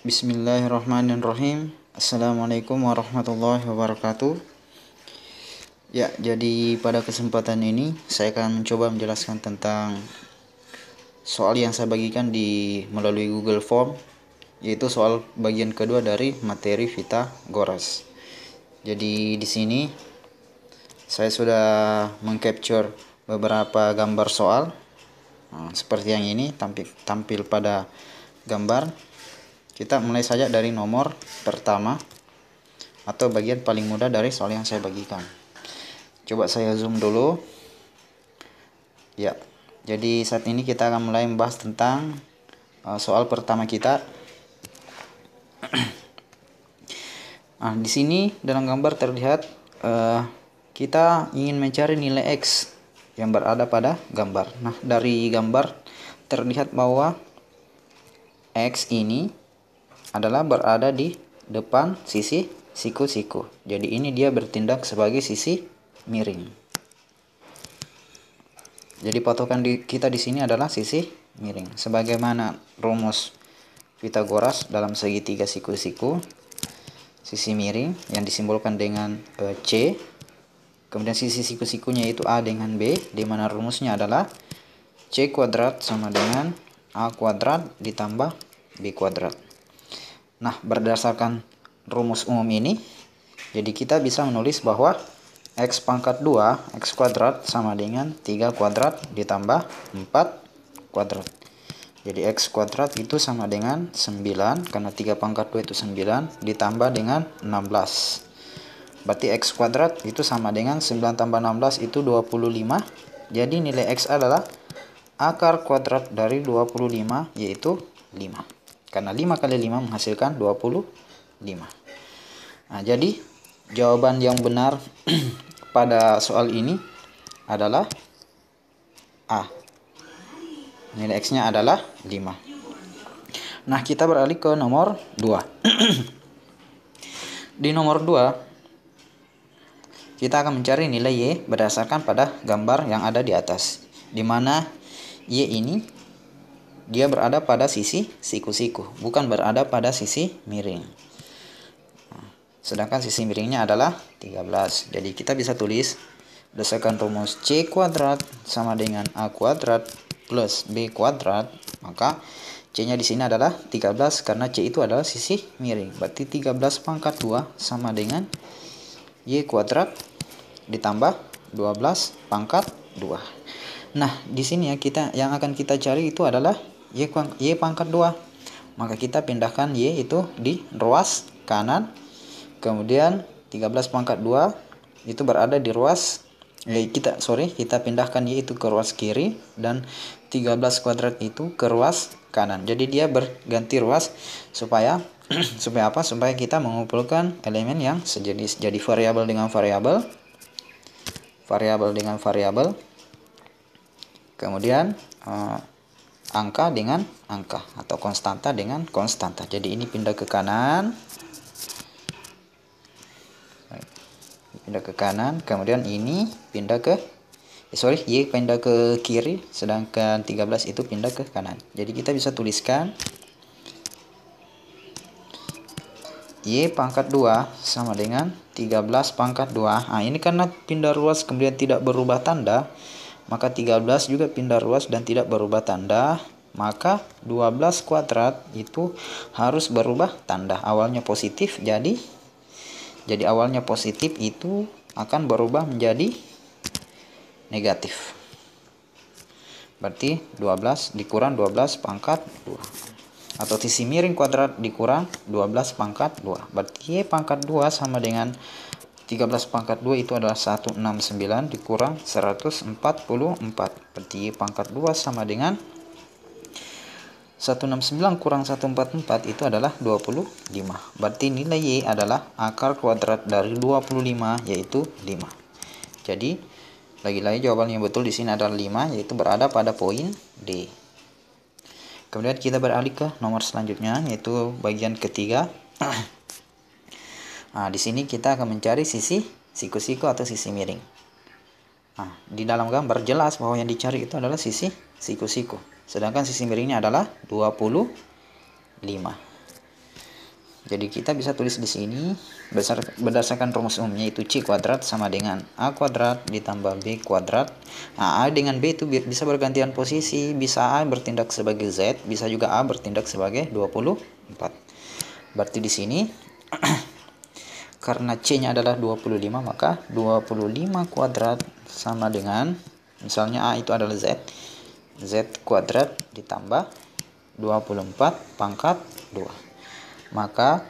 Bismillahirrahmanirrahim. Assalamualaikum warahmatullahi wabarakatuh. Ya, jadi pada kesempatan ini saya akan mencoba menjelaskan tentang soal yang saya bagikan melalui Google Form, yaitu soal bagian kedua dari materi Pythagoras. Jadi di sini saya sudah mengcapture beberapa gambar soal. Seperti yang ini tampil pada gambar. Kita mulai saja dari nomor pertama atau bagian paling mudah dari soal yang saya bagikan. Coba saya zoom dulu. Ya, jadi saat ini kita akan mulai membahas tentang soal pertama kita. Di sini dalam gambar terlihat kita ingin mencari nilai X yang berada pada gambar. Nah, dari gambar terlihat bahwa X ini adalah berada di depan sisi siku-siku. Jadi ini dia bertindak sebagai sisi miring. Jadi patokan kita di sini adalah sisi miring. Sebagaimana rumus Pythagoras dalam segitiga siku-siku, sisi miring yang disimbolkan dengan C. Kemudian sisi siku-sikunya itu A dengan B, di mana rumusnya adalah C kuadrat sama dengan A kuadrat ditambah B kuadrat. Nah, berdasarkan rumus umum ini, jadi kita bisa menulis bahwa X pangkat 2, X kuadrat sama dengan 3 kuadrat ditambah 4 kuadrat. Jadi X kuadrat itu sama dengan 9, karena 3 pangkat 2 itu 9, ditambah dengan 16. Berarti X kuadrat itu sama dengan 9 tambah 16 itu 25. Jadi nilai X adalah akar kuadrat dari 25, yaitu 5. Karena 5 kali 5 menghasilkan 25. Nah, jadi jawaban yang benar pada soal ini adalah A. Nilai X-nya adalah 5. Nah, kita beralih ke nomor 2. Di nomor 2, kita akan mencari nilai Y berdasarkan pada gambar yang ada di atas, di mana Y ini dia berada pada sisi siku-siku, bukan berada pada sisi miring. Sedangkan sisi miringnya adalah 13. Jadi kita bisa tulis berdasarkan rumus C kuadrat sama dengan A kuadrat plus B kuadrat, maka C-nya di sini adalah 13 karena C itu adalah sisi miring. Berarti 13 pangkat 2 sama dengan Y kuadrat ditambah 12 pangkat 2. Nah, di sini ya yang akan kita cari itu adalah Y pangkat 2. Maka kita pindahkan Y itu di ruas kanan. Kemudian 13 pangkat 2 itu berada di ruas kita pindahkan Y itu ke ruas kiri dan 13 kuadrat itu ke ruas kanan. Jadi dia berganti ruas supaya supaya apa? Supaya kita mengumpulkan elemen yang sejenis. Jadi variabel dengan variabel, dengan variabel, kemudian angka dengan angka atau konstanta dengan konstanta. Jadi ini pindah ke kanan, kemudian ini pindah ke Y pindah ke kiri, sedangkan 13 itu pindah ke kanan. Jadi kita bisa tuliskan Y pangkat 2 sama dengan 13 pangkat 2. Nah, ini karena pindah ruas kemudian tidak berubah tanda, maka 13 juga pindah ruas dan tidak berubah tanda. Maka 12 kuadrat itu harus berubah tanda. Awalnya positif, jadi awalnya positif itu akan berubah menjadi negatif. Berarti 12 dikurang 12 pangkat 2. Atau sisi miring kuadrat dikurang 12 pangkat 2. Berarti Y pangkat 2 sama dengan 13 pangkat 2 itu adalah 169 dikurang 144. Berarti Y pangkat 2 sama dengan 169 kurang 144 itu adalah 25. Berarti nilai Y adalah akar kuadrat dari 25, yaitu 5. Jadi lagi-lagi jawaban yang betul di sini adalah 5, yaitu berada pada poin D. Kemudian kita beralih ke nomor selanjutnya, yaitu bagian ketiga. Nah, di sini kita akan mencari sisi siku-siku atau sisi miring. Nah, di dalam gambar jelas bahwa yang dicari itu adalah sisi siku-siku. Sedangkan sisi miringnya adalah 25. Jadi kita bisa tulis di sini berdasarkan rumus umumnya, itu C kuadrat sama dengan A kuadrat ditambah B kuadrat. Nah, A dengan B itu bisa bergantian posisi, bisa A bertindak sebagai Z, bisa juga A bertindak sebagai 24. Berarti di sini karena C-nya adalah 25, maka 25 kuadrat sama dengan, misalnya A itu adalah Z, Z kuadrat ditambah 24 pangkat 2. Maka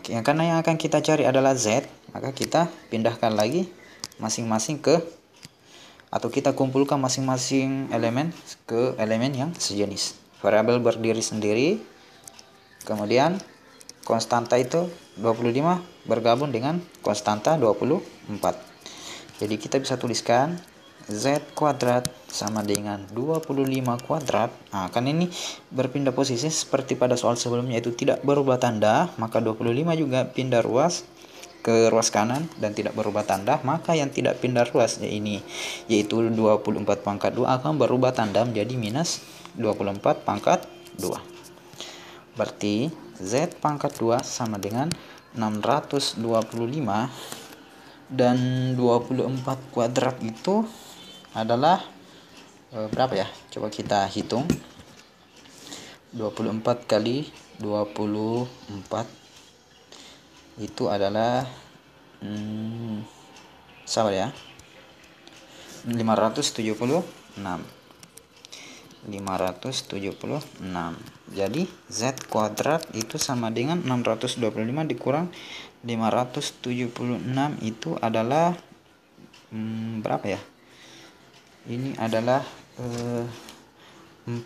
karena yang akan kita cari adalah Z, maka kita pindahkan lagi masing-masing atau kita kumpulkan masing-masing elemen ke elemen yang sejenis. Variabel berdiri sendiri, kemudian konstanta itu 25 bergabung dengan konstanta 24. Jadi kita bisa tuliskan Z kuadrat sama dengan 25 kuadrat. Nah, kan ini berpindah posisi seperti pada soal sebelumnya, itu tidak berubah tanda, maka 25 juga pindah ruas ke ruas kanan dan tidak berubah tanda. Maka yang tidak pindah ruas yaitu 24 pangkat 2 akan berubah tanda menjadi minus 24 pangkat 2. Berarti Z pangkat 2 sama dengan 625, dan 24 kuadrat itu adalah berapa ya? Coba kita hitung. 24 kali 24 itu adalah sabar ya, 576. Jadi Z kuadrat itu sama dengan 625 dikurang 576 itu adalah berapa ya? Ini adalah 49.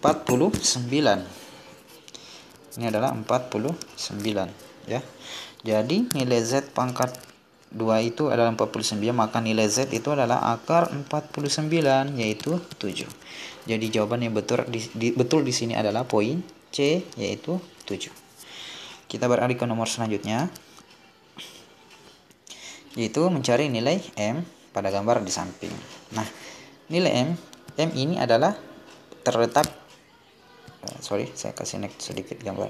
Ini adalah 49 ya. Jadi nilai Z pangkat 2 itu adalah 49, maka nilai Z itu adalah akar 49 yaitu 7. Jadi jawaban yang betul di sini adalah poin C yaitu 7. Kita beralih ke nomor selanjutnya, yaitu mencari nilai M pada gambar di samping. Nah, nilai M ini adalah terletak, saya kasih next sedikit gambar.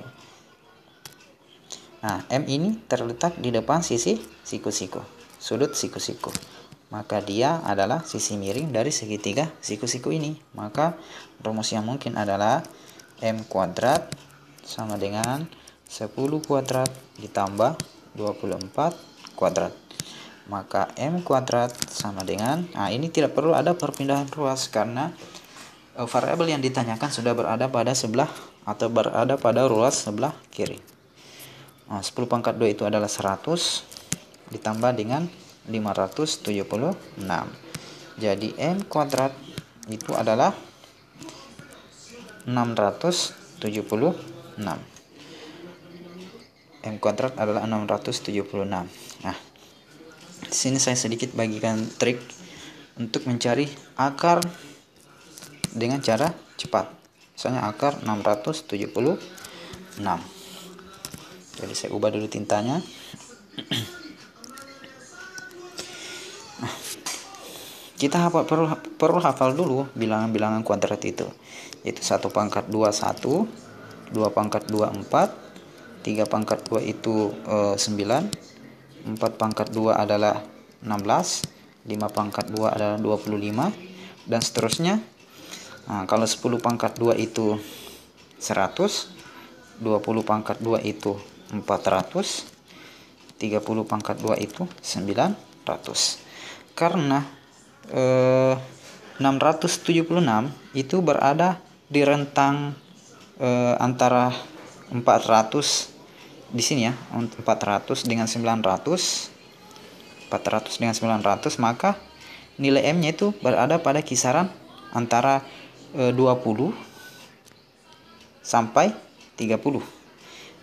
Nah, M ini terletak di depan sisi siku-siku, sudut siku-siku. Maka dia adalah sisi miring dari segitiga siku-siku ini. Maka rumus yang mungkin adalah M kuadrat sama dengan 10 kuadrat ditambah 24 kuadrat. Maka M kuadrat sama dengan, ini tidak perlu ada perpindahan ruas karena variabel yang ditanyakan sudah berada pada sebelah atau berada pada ruas sebelah kiri. 10 pangkat 2 itu adalah 100 ditambah dengan 576. Jadi M kuadrat itu adalah 676. M kuadrat adalah 676. Nah, di sini saya sedikit bagikan trik untuk mencari akar dengan cara cepat. Misalnya akar 676. Jadi saya ubah dulu tintanya. Kita perlu hafal dulu bilangan-bilangan kuadrat itu, yaitu 1 pangkat 2 1, 2 pangkat 2 4, 3 pangkat 2 itu 9, 4 pangkat 2 adalah 16, 5 pangkat 2 adalah 25, dan seterusnya. Nah, kalau 10 pangkat 2 itu 100, 20 pangkat 2 itu 400, 30 pangkat 2 itu 900. Karena 676 itu berada di rentang antara 400 di sini ya, 400 dengan 900, 400 dengan 900, maka nilai M-nya itu berada pada kisaran antara 20 sampai 30.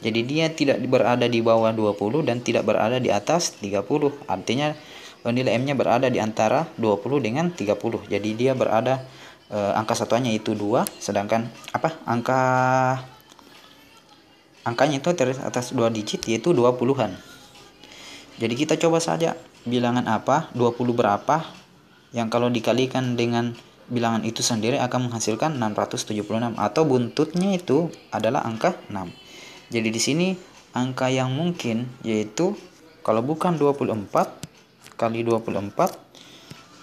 Jadi dia tidak berada di bawah 20 dan tidak berada di atas 30. Artinya nilai M-nya berada di antara 20 dengan 30. Jadi dia berada angka satuannya itu 2, sedangkan angkanya itu dari atas 2 digit yaitu 20-an. Jadi kita coba saja bilangan apa, 20 berapa yang kalau dikalikan dengan bilangan itu sendiri akan menghasilkan 676, atau buntutnya itu adalah angka 6. Jadi di sini angka yang mungkin yaitu kalau bukan 24 kali 24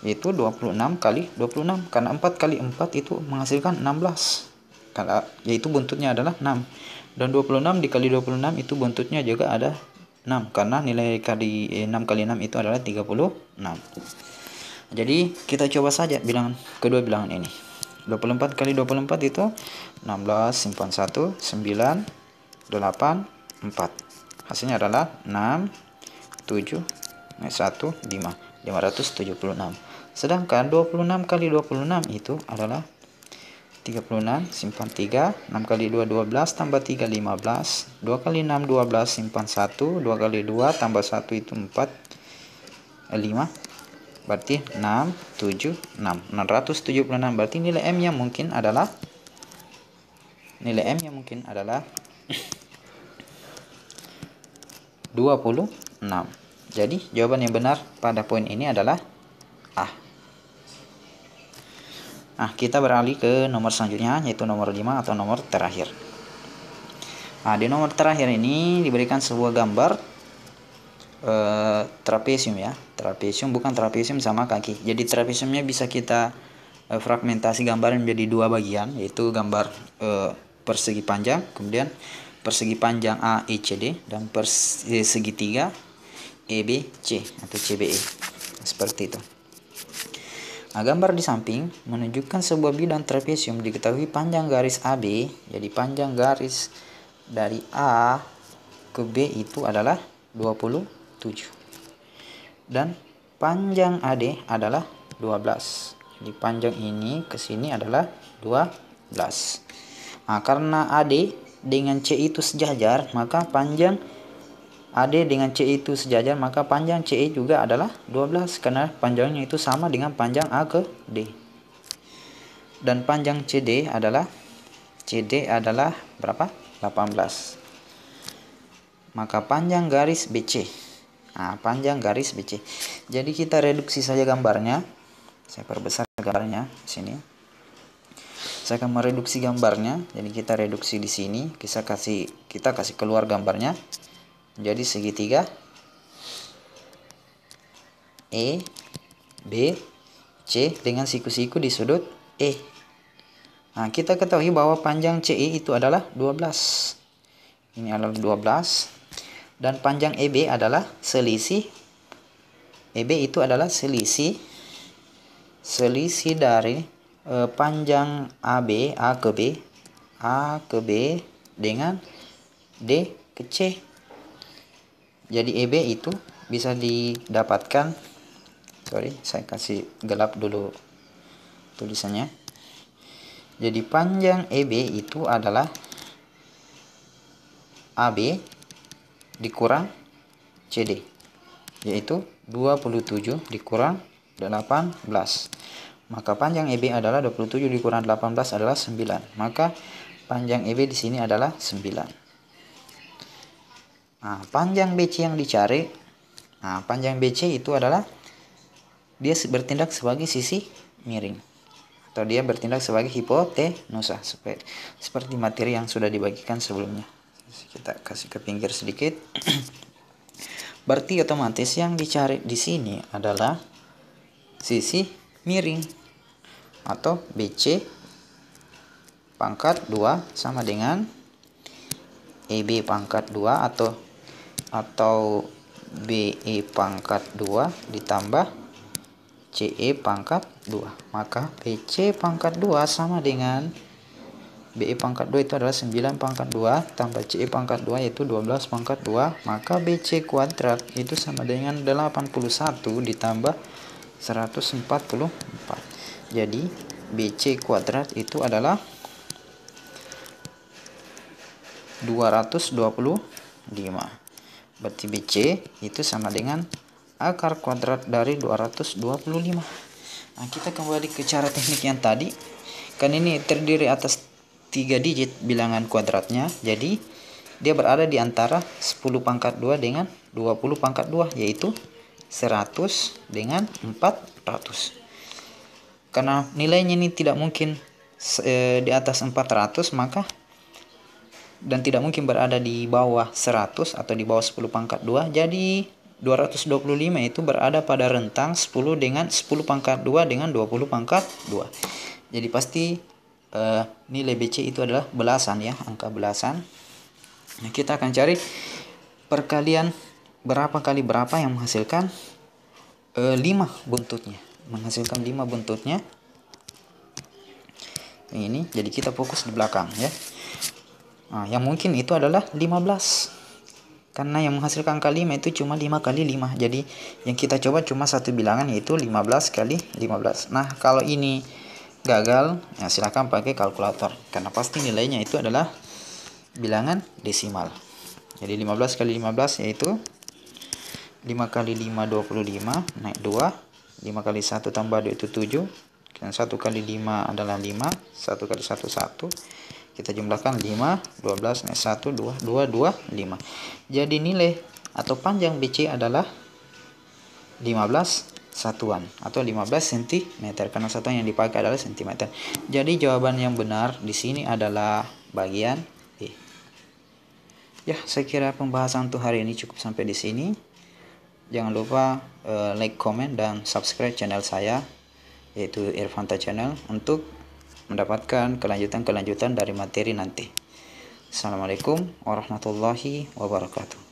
yaitu 26 kali 26, karena 4 kali 4 itu menghasilkan 16. Karena yaitu buntutnya adalah 6. Dan 26 dikali 26 itu buntutnya juga ada 6, karena nilai kali 6 kali 6 itu adalah 36. Jadi kita coba saja kedua bilangan ini. 24 kali 24 itu 16 simpan 1 9 8 4. Hasilnya adalah 6 7 1 5 576. Sedangkan 26 kali 26 itu adalah 36 simpan 3, 6 kali 2 12 tambah 3 15, 2 kali 6 12 simpan 1, 2 kali 2 tambah 1 itu 4 5, berarti 6 7 6 676. Berarti nilai M yang mungkin adalah 26. Jadi jawaban yang benar pada poin ini adalah A. Nah, kita beralih ke nomor selanjutnya, yaitu nomor 5 atau nomor terakhir. Nah, di nomor terakhir ini diberikan sebuah gambar trapesium ya. Trapesium, bukan trapesium sama kaki. Jadi trapesiumnya bisa kita fragmentasi gambar menjadi dua bagian, yaitu gambar persegi panjang, kemudian persegi panjang AECD, dan segitiga EBC atau CBE. Seperti itu. Nah, gambar di samping menunjukkan sebuah bidang trapesium. Diketahui panjang garis AB, jadi panjang garis dari A ke B itu adalah 27. Dan panjang AD adalah 12. Jadi panjang ini ke sini adalah 12. Nah, karena AD dengan C itu sejajar, maka panjang AD dengan C itu sejajar, maka panjang CE juga adalah 12, karena panjangnya itu sama dengan panjang A ke D. Dan panjang CD adalah berapa? 18. Maka panjang garis BC. Nah, panjang garis BC. Jadi kita reduksi saja gambarnya. Saya perbesar gambarnya sini. Saya akan mereduksi gambarnya. Jadi kita reduksi di sini. Kita kasih keluar gambarnya. Jadi segitiga E, B, C dengan siku-siku di sudut E. Nah, kita ketahui bahwa panjang CE itu adalah 12. Ini adalah 12. Dan panjang EB adalah selisih. EB itu adalah selisih dari panjang AB, A ke B dengan D ke C. Jadi EB itu bisa didapatkan, saya kasih gelap dulu tulisannya. Jadi panjang EB itu adalah AB dikurang CD, yaitu 27 dikurang 18. Maka panjang EB adalah 27 dikurang 18 adalah 9. Maka panjang EB di sini adalah 9. Nah, panjang BC yang dicari. Nah, panjang BC itu adalah dia bertindak sebagai sisi miring, atau dia bertindak sebagai hipotenusa, seperti materi yang sudah dibagikan sebelumnya. Kita kasih ke pinggir sedikit. Berarti otomatis yang dicari di sini adalah sisi miring, atau BC pangkat 2 sama dengan EB pangkat 2 atau BE pangkat 2 ditambah CE pangkat 2. Maka BC pangkat 2 sama dengan BE pangkat 2 itu adalah 9 pangkat 2 tambah CE pangkat 2 yaitu 12 pangkat 2. Maka BC kuadrat itu sama dengan 81 ditambah 144. Jadi BC kuadrat itu adalah 225. Berarti BC itu sama dengan akar kuadrat dari 225. Nah, kita kembali ke cara teknik yang tadi. Kan ini terdiri atas 3 digit bilangan kuadratnya. Jadi dia berada di antara 10 pangkat 2 dengan 20 pangkat 2, yaitu 100 dengan 400. Karena nilainya ini tidak mungkin di atas 400, maka dan tidak mungkin berada di bawah 100 atau di bawah 10 pangkat 2. Jadi 225 itu berada pada rentang 10 dengan 10 pangkat 2 dengan 20 pangkat 2. Jadi pasti nilai BC itu adalah belasan ya, angka belasan. Nah, kita akan cari perkalian berapa kali berapa yang menghasilkan 5 buntutnya. Menghasilkan 5 buntutnya. Ini jadi kita fokus di belakang ya. Nah, yang mungkin itu adalah 15. Karena yang menghasilkan angka 5 itu cuma 5 kali 5. Jadi yang kita coba cuma satu bilangan, yaitu 15 kali 15. Nah, kalau ini gagal, ya silahkan pakai kalkulator. Karena pasti nilainya itu adalah bilangan desimal. Jadi 15 kali 15 yaitu 5 kali 5 25 naik 2. 5 kali 1 tambah 2 itu 7. Dan 1 kali 5 adalah 5. 1 kali 1 1. Kita jumlahkan 5, 12 naik 1, 2, 2, 2, 5. Jadi nilai atau panjang BC adalah 15 satuan atau 15 cm, karena satuan yang dipakai adalah cm. Jadi jawaban yang benar di sini adalah bagian B. Ya, saya kira pembahasan untuk hari ini cukup sampai di sini. Jangan lupa like, comment, dan subscribe channel saya, yaitu Irfanta Channel, untuk mendapatkan kelanjutan dari materi nanti. Assalamualaikum warahmatullahi wabarakatuh.